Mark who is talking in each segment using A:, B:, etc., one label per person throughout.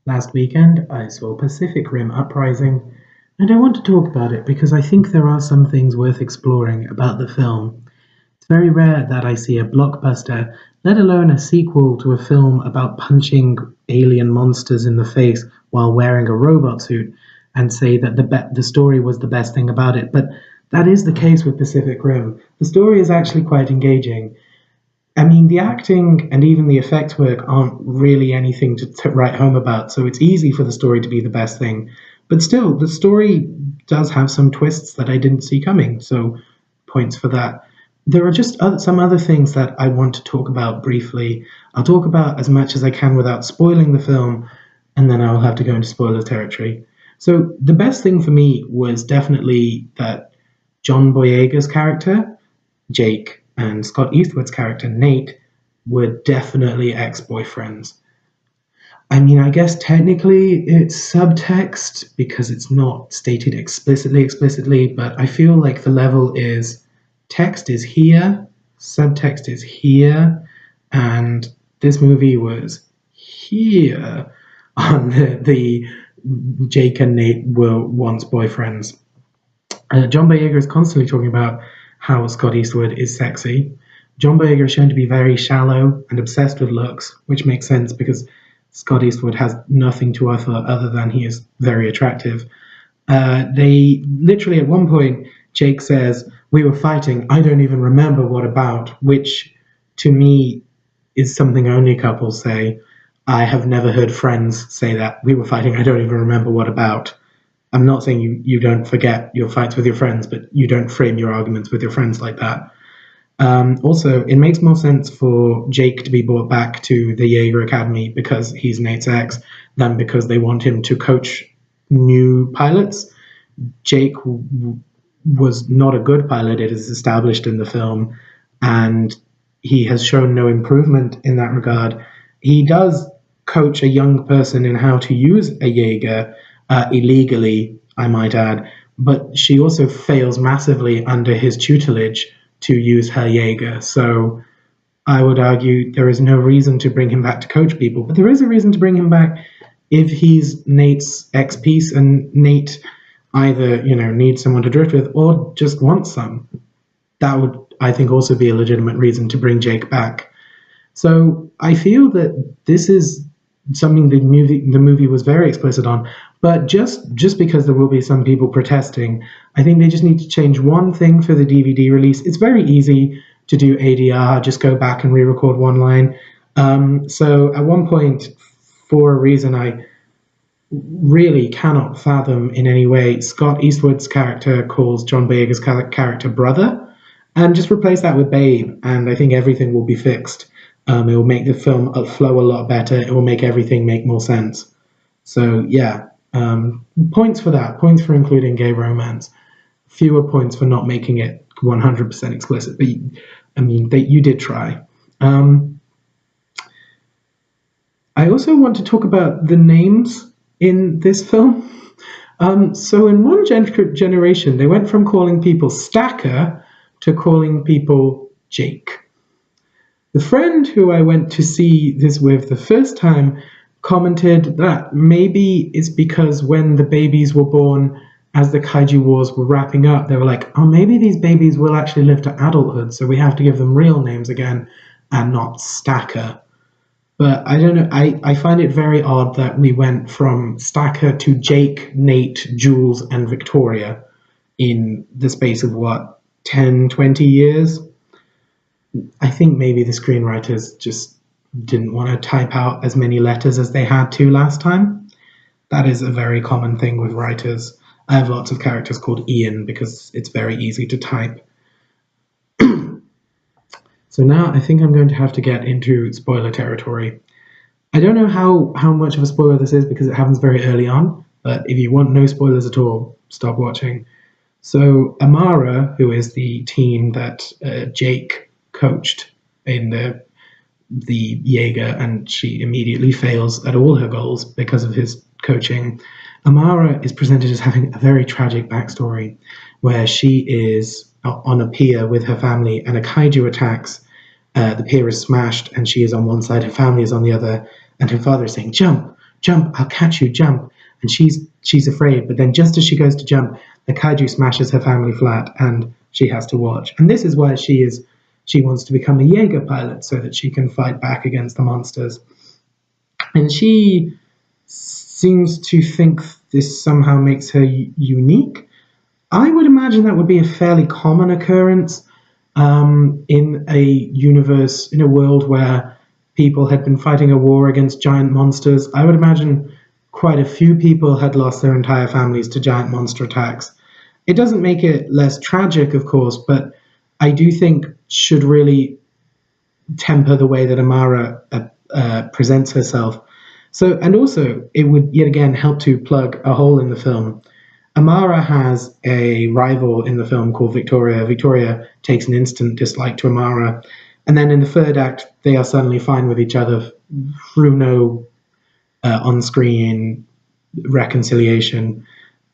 A: Last weekend, I saw Pacific Rim Uprising, and I want to talk about it because I think there are some things worth exploring about the film. It's very rare that I see a blockbuster, let alone a sequel to a film about punching alien monsters in the face while wearing a robot suit, and say that the story was the best thing about it. But that is the case with Pacific Rim. The story is actually quite engaging. I mean, the acting and even the effects work aren't really anything to write home about, so it's easy for the story to be the best thing. But still, the story does have some twists that I didn't see coming, so points for that. There are just some other things that I want to talk about briefly. I'll talk about as much as I can without spoiling the film, and then I'll have to go into spoiler territory. So, the best thing for me was definitely that John Boyega's character Jake and Scott Eastwood's character, Nate, were definitely ex boyfriends. I mean, I guess technically it's subtext because it's not stated explicitly, but I feel like the level is text is here, subtext is here, and this movie was here on the Jake and Nate were once boyfriends. John Boyega is constantly talking about how Scott Eastwood is sexy. John Boyega is shown to be very shallow and obsessed with looks, which makes sense because Scott Eastwood has nothing to offer other than he is very attractive. They literally, at one point, Jake says, "We were fighting, I don't even remember what about," which to me is something only couples say. I have never heard friends say that. "We were fighting, I don't even remember what about." I'm not saying you don't forget your fights with your friends, but you don't frame your arguments with your friends like that. Also, it makes more sense for Jake to be brought back to the Jaeger Academy because he's Nate's ex than because they want him to coach new pilots. Jake was not a good pilot, it is established in the film, and he has shown no improvement in that regard. He does coach a young person in how to use a Jaeger illegally, I might add, but she also fails massively under his tutelage to use her Jaeger. So I would argue there is no reason to bring him back to coach people, but there is a reason to bring him back if he's Nate's ex piece and Nate either needs someone to drift with or just wants some. That would, I think, also be a legitimate reason to bring Jake back. So I feel that this is something the movie was very explicit on. But just because there will be some people protesting, I think they just need to change one thing for the DVD release. It's very easy to do ADR, just go back and re-record one line. So at one point, for a reason I really cannot fathom in any way, Scott Eastwood's character calls John Boyega's character brother, and just replace that with babe, and I think everything will be fixed. It will make the film flow a lot better. It will make everything make more sense. So yeah, points for that. Points for including gay romance. Fewer points for not making it 100% explicit. But I mean, you did try. I also want to talk about the names in this film. So in one generation, they went from calling people Stacker to calling people Jake. The friend who I went to see this with the first time commented that maybe it's because when the babies were born, as the kaiju wars were wrapping up, they were like, oh, maybe these babies will actually live to adulthood, so we have to give them real names again and not Stacker. But I don't know, I find it very odd that we went from Stacker to Jake, Nate, Jules, and Victoria in the space of what, 10, 20 years? I think maybe the screenwriters just didn't want to type out as many letters as they had to last time. That is a very common thing with writers. I have lots of characters called Ian because it's very easy to type. So now I think I'm going to have to get into spoiler territory. I don't know how much of a spoiler this is because it happens very early on, but if you want no spoilers at all, stop watching. So Amara, who is the teen that Jake coached in the Jaeger, and she immediately fails at all her goals because of his coaching. Amara is presented as having a very tragic backstory, where she is on a pier with her family, and a kaiju attacks. The pier is smashed, and she is on one side, her family is on the other, and her father is saying, "Jump, jump, I'll catch you, jump. And she's afraid, but then just as she goes to jump, the kaiju smashes her family flat, and she has to watch. And this is why she wants to become a Jaeger pilot so that she can fight back against the monsters. And she seems to think this somehow makes her unique. I would imagine that would be a fairly common occurrence in a universe, in a world where people had been fighting a war against giant monsters. I would imagine quite a few people had lost their entire families to giant monster attacks. It doesn't make it less tragic, of course, but I do think should really temper the way that Amara presents herself. So, and also, it would yet again help to plug a hole in the film. Amara has a rival in the film called Victoria. Victoria takes an instant dislike to Amara, and then in the third act, they are suddenly fine with each other through no on screen reconciliation.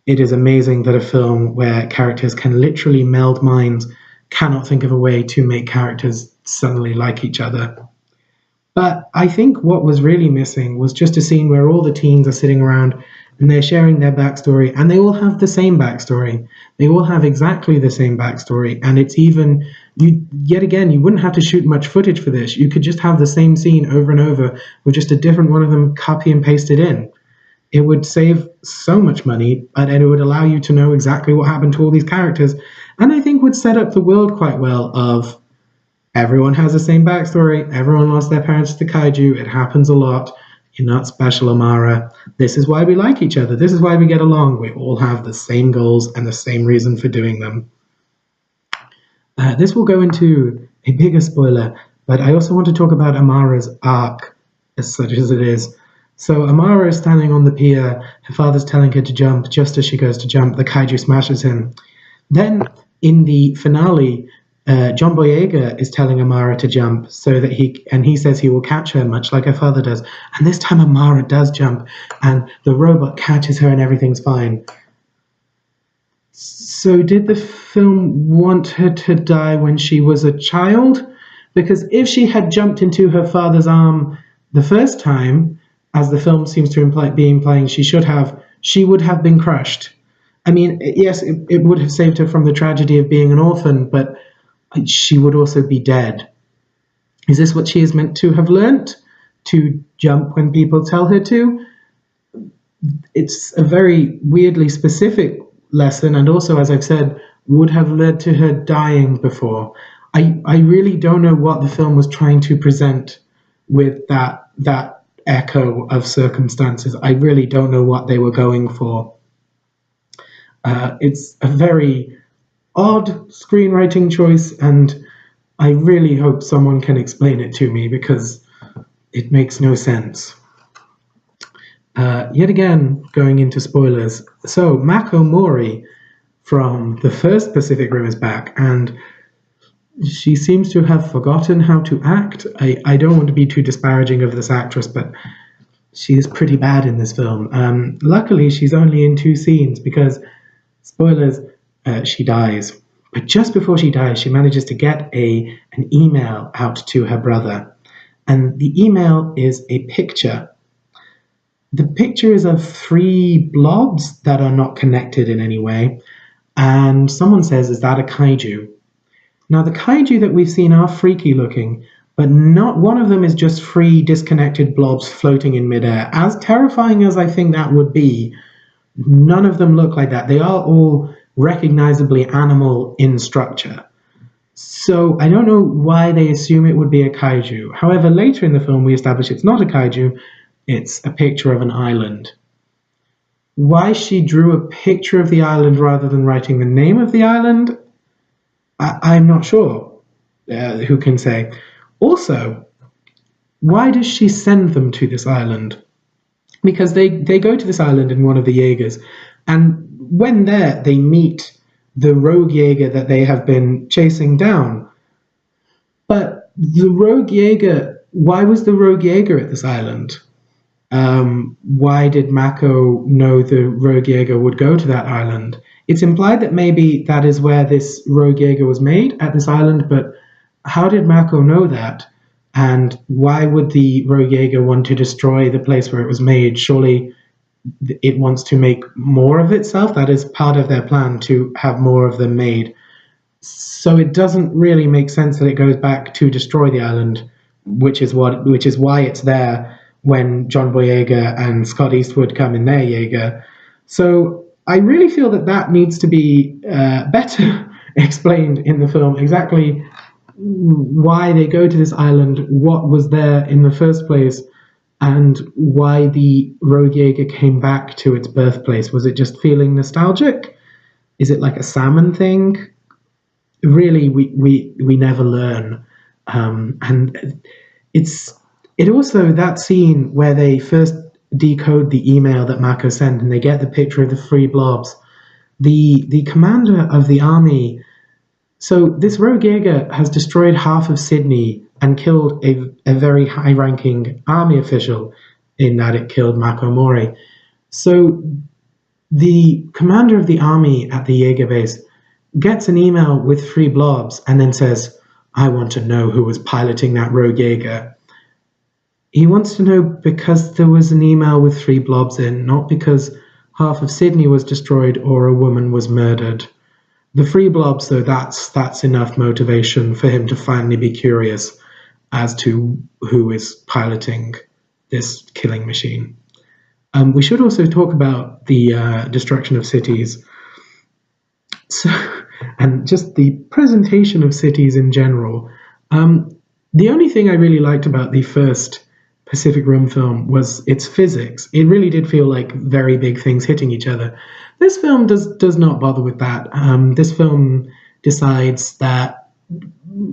A: It is amazing that a film where characters can literally meld minds cannot think of a way to make characters suddenly like each other. But I think what was really missing was just a scene where all the teens are sitting around and they're sharing their backstory, and they all have the same backstory. They all have exactly the same backstory, and it's even yet again, you wouldn't have to shoot much footage for this. You could just have the same scene over and over with just a different one of them copy and pasted in. It would save so much money, and it would allow you to know exactly what happened to all these characters, and I think would set up the world quite well of everyone has the same backstory, everyone lost their parents to kaiju, it happens a lot. You're not special, Amara. This is why we like each other. This is why we get along. We all have the same goals and the same reason for doing them. This will go into a bigger spoiler, but I also want to talk about Amara's arc, as such as it is. So Amara is standing on the pier. Her father's telling her to jump. Just as she goes to jump, the kaiju smashes him. Then, in the finale, John Boyega is telling Amara to jump so that he says he will catch her, much like her father does. And this time Amara does jump, and the robot catches her, and everything's fine. So did the film want her to die when she was a child? Because if she had jumped into her father's arm the first time, as the film seems to be implying she would have been crushed. I mean, yes, it would have saved her from the tragedy of being an orphan, but she would also be dead. Is this what she is meant to have learnt? To jump when people tell her to? It's a very weirdly specific lesson, and also, as I've said, would have led to her dying before. I really don't know what the film was trying to present with that echo of circumstances. I really don't know what they were going for. It's a very odd screenwriting choice, and I really hope someone can explain it to me because it makes no sense. Yet again, going into spoilers. So, Mako Mori from the first Pacific Rim is back, and she seems to have forgotten how to act. I don't want to be too disparaging of this actress, but she is pretty bad in this film. Luckily, she's only in 2 scenes because, spoilers, she dies. But just before she dies, she manages to get an email out to her brother. And the email is a picture. The picture is of 3 blobs that are not connected in any way. And someone says, is that a kaiju? Now, the kaiju that we've seen are freaky looking, but not one of them is just 3 disconnected blobs floating in midair. As terrifying as I think that would be, none of them look like that. They are all recognizably animal in structure. So I don't know why they assume it would be a kaiju. However, later in the film we establish it's not a kaiju, it's a picture of an island. Why she drew a picture of the island rather than writing the name of the island, I'm not sure. Who can say? Also, why does she send them to this island? Because they go to this island in one of the Jaegers, and when there, they meet the rogue Jaeger that they have been chasing down. But the rogue Jaeger, why was the rogue Jaeger at this island? Why did Mako know the rogue Jaeger would go to that island? It's implied that maybe that is where this rogue Jaeger was made, at this island, but how did Mako know that? And why would the rogue Jaeger want to destroy the place where it was made? Surely it wants to make more of itself. That is part of their plan, to have more of them made. So it doesn't really make sense that it goes back to destroy the island, which is why it's there when John Boyega and Scott Eastwood come in their Jaeger. So I really feel that that needs to be better explained in the film, exactly why they go to this island, what was there in the first place, and why the Rogue Jaeger came back to its birthplace. Was it just feeling nostalgic? Is it like a salmon thing? Really, we never learn. And it also, that scene where they first decode the email that Mako sent and they get the picture of the three blobs. The commander of the army. So this rogue Jaeger has destroyed half of Sydney and killed a very high-ranking army official, in that it killed Mako Mori. So the commander of the army at the Jaeger base gets an email with three blobs and then says, I want to know who was piloting that rogue Jaeger. He wants to know because there was an email with three blobs in, not because half of Sydney was destroyed or a woman was murdered. The three blobs, though, that's enough motivation for him to finally be curious as to who is piloting this killing machine. We should also talk about the destruction of cities. So, and just the presentation of cities in general. The only thing I really liked about the first Pacific Rim film was its physics. It really did feel like very big things hitting each other. This film does not bother with that. This film decides that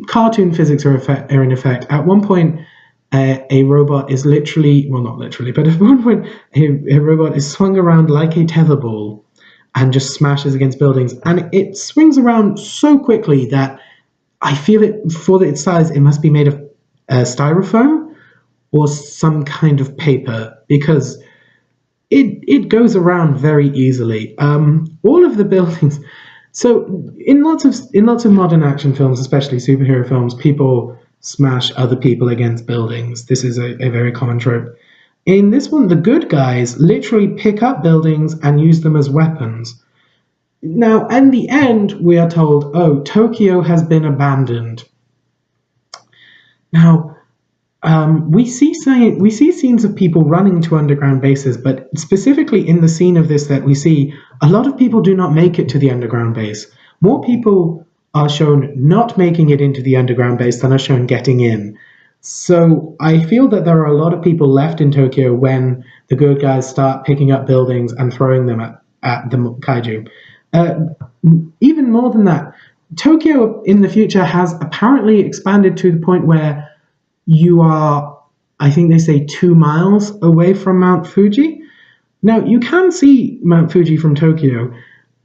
A: cartoon physics are in effect. At one point, a robot is literally, well, not literally, but at one point, a robot is swung around like a tetherball and just smashes against buildings. And it swings around so quickly that I feel it, for its size, it must be made of styrofoam or some kind of paper, because it goes around very easily. All of the buildings. So in lots of modern action films, especially superhero films, people smash other people against buildings. This is a very common trope. In this one, the good guys literally pick up buildings and use them as weapons. Now, in the end, we are told, oh, Tokyo has been abandoned. Now, we see scenes of people running to underground bases, but specifically in the scene of this that we see, a lot of people do not make it to the underground base. More people are shown not making it into the underground base than are shown getting in. So I feel that there are a lot of people left in Tokyo when the good guys start picking up buildings and throwing them at the kaiju. Even more than that, Tokyo in the future has apparently expanded to the point where you are, I think they say, 2 miles away from Mount Fuji. Now, you can see Mount Fuji from Tokyo.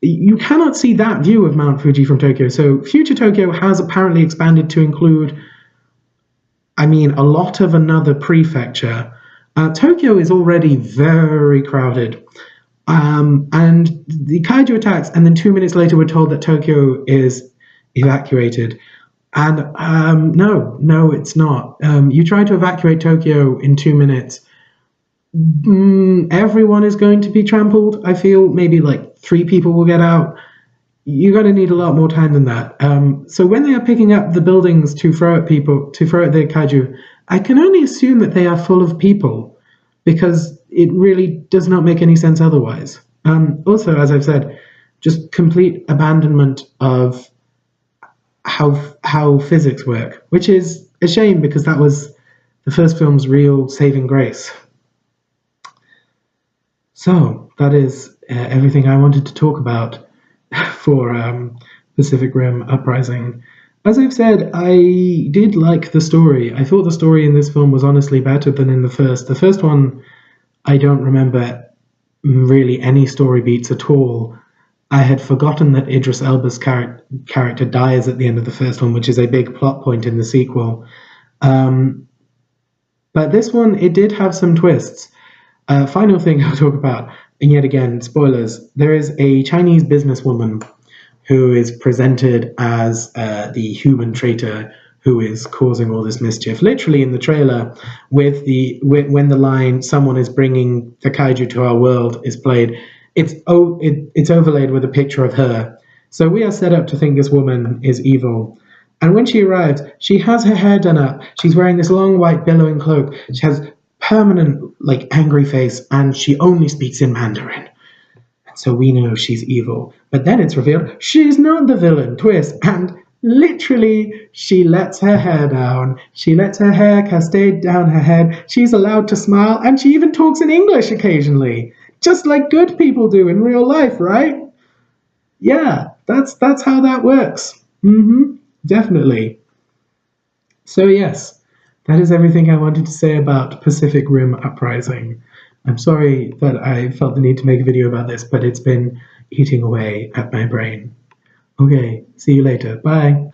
A: You cannot see that view of Mount Fuji from Tokyo. So future Tokyo has apparently expanded to include, a lot of another prefecture. Tokyo is already very crowded. And the kaiju attacks, and then 2 minutes later we're told that Tokyo is evacuated. And no, it's not. You try to evacuate Tokyo in 2 minutes. Everyone is going to be trampled. I feel maybe like 3 people will get out. You're going to need a lot more time than that. So when they are picking up the buildings to throw at people, to throw at the kaiju, I can only assume that they are full of people, because it really does not make any sense otherwise. Also, as I've said, just complete abandonment of how physics work, which is a shame because that was the first film's real saving grace. So that is everything I wanted to talk about for Pacific Rim Uprising. As I've said, I did like the story. I thought the story in this film was honestly better than in the first. The first one, I don't remember really any story beats at all. I had forgotten that Idris Elba's character dies at the end of the first one, which is a big plot point in the sequel. But this one, it did have some twists. Final thing I'll talk about, and yet again, spoilers. There is a Chinese businesswoman who is presented as the human traitor who is causing all this mischief. Literally in the trailer, when the line "someone is bringing the kaiju to our world" is played, it's overlaid with a picture of her. So we are set up to think this woman is evil. And when she arrives, she has her hair done up. She's wearing this long white billowing cloak. She has permanent like angry face, and she only speaks in Mandarin. So we know she's evil. But then it's revealed she's not the villain. Twist. And literally, she lets her hair down. She lets her hair cascade down her head. She's allowed to smile, and she even talks in English occasionally. Just like good people do in real life, right? Yeah, that's how that works. Definitely. So yes, that is everything I wanted to say about Pacific Rim Uprising. I'm sorry that I felt the need to make a video about this, but it's been eating away at my brain. Okay, see you later. Bye.